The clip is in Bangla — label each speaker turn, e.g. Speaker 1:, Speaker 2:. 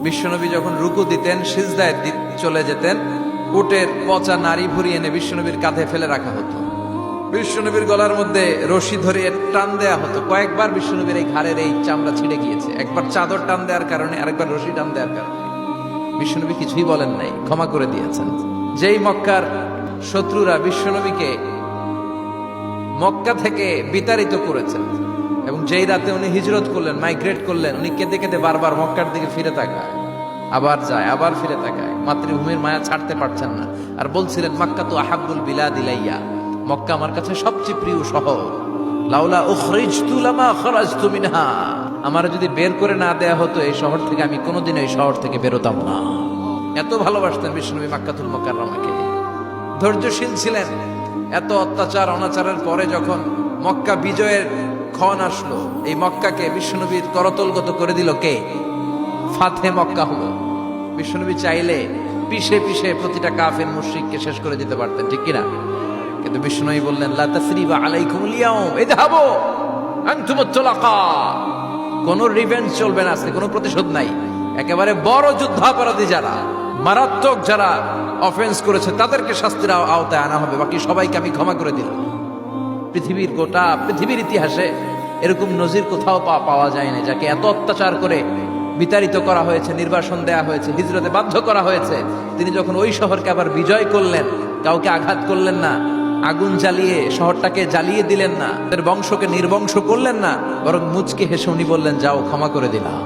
Speaker 1: বিশ্বনবী যখন রুকু দিতেন, সিজদায় চলে যেতেন, উটের পচা নাড়ি ভুড়ি এনে বিশ্বনবীর কাঁধে ফেলে রাখা হতো। বিশ্বনবীর গলার মধ্যে রশি ধরে টান দেয়া হতো। কয়েকবার বিশ্বনবীর এই ঘাড়ের এই চামড়া ছিঁড়ে গিয়েছে, একবার চাদর টান দেওয়ার কারণে, আরেকবার রশি টান দেওয়ার কারণে। বিশ্বনবী কিছুই বলেন নাই, ক্ষমা করে দিয়েছেন। যেই মক্কার শত্রুরা বিশ্বনবীকে মক্কা থেকে বিতাড়িত করেছেন, এবং যেই রাতে উনি হিজরত করলেন, মাইগ্রেট করলেন, উনি কেঁদে কেঁদে বারবার মক্কার দিকে ফিরে তাকায়, আবার যায়, আবার ফিরে তাকায়, মাতৃভূমির মায়া ছাড়তে পারছেন না। আর বলছিলেন, মক্কা তো আহাব্বুল বিলাদ ইলাইয়া, মক্কা আমার কাছে সবচেয়ে প্রিয় শহর। লাউলা উখরিজতু লামা খরাজতু মিনহা, আমার যদি বের করে না দেয়া হতো এই শহর থেকে, আমি কোনোদিন এই শহর থেকে বেরোতাম না। এত ভালোবাসতেন বিশ্বনবী মক্কাতুল মুকাররমাকে। ধৈর্যশীল ছিলেন। এত অত্যাচার অনাচারের পরে যখন মক্কা বিজয়ের ক্ষণ আসলো, এই মক্কাকে বিশ্বনবীর করতলগত করে দিল কে? ফাতে মক্কা হলো। বিশ্বনবী চাইলে পিষে পিষে প্রতিটা কাফের মুশরিককে শেষ করে দিতে পারতেন, ঠিক কিনা? কিন্তু বিশ্বনবী বললেন, লা তাসরিবা আলাইকুমুল ইয়াউম ইযহাবু আনতুমুত তুলাকা, কোন রিভেঞ্জ চলবে না আজকে, কোনো প্রতিশোধ নাই। একেবারে বড় যুদ্ধাপরাধী যারা, মারাত্মক যারা অফেন্স করেছে, তাদেরকে শাস্তির আওতায় আনা হবে, বাকি সবাইকে আমি ক্ষমা করে দিলাম। পৃথিবীর ইতিহাসে এরকম নজির কোথাও পাওয়া যায় না, যাকে এত অত্যাচার করে বিতাড়িত করা হয়েছে, নির্বাসন দেয়া হয়েছে, হিজরতে বাধ্য করা হয়েছে। তিনি যখন ওই শহরকে আবার বিজয় করলেন, কাউকে আঘাত করলেন না, আগুন জ্বালিয়ে শহরটাকে জ্বালিয়ে দিলেন না, তাদের বংশকে নির্বংশ করলেন না, বরং মুচকে হেসে উনি বললেন, যাও, ক্ষমা করে দিলাম।